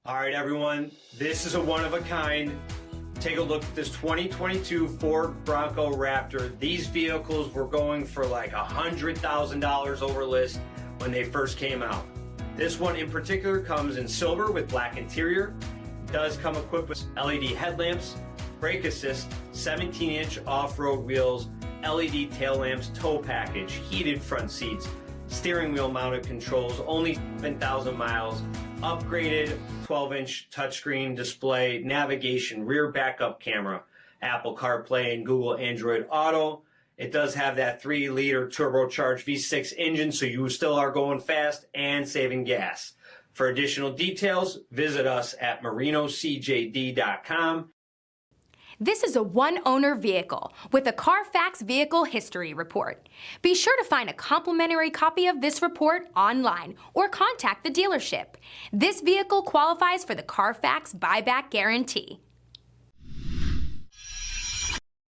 All right, everyone, this is a one-of-a-kind. Take a look at this 2022 Ford Bronco Raptor. These vehicles were going for like $100,000 over list when they first came out. This one in particular comes in silver with black interior. Does come equipped with LED headlamps, brake assist, 17-inch off-road wheels, LED tail lamps, tow package, heated front seats, steering wheel mounted controls, only 7,000 miles, upgraded 12-inch touchscreen display, navigation, rear backup camera, Apple CarPlay and Google Android Auto. It does have that 3-liter turbocharged V6 engine, so you still are going fast and saving gas. For additional details, visit us at marinocjd.com. This is a one-owner vehicle with a CARFAX vehicle history report. Be sure to find a complimentary copy of this report online or contact the dealership. This vehicle qualifies for the CARFAX buyback guarantee.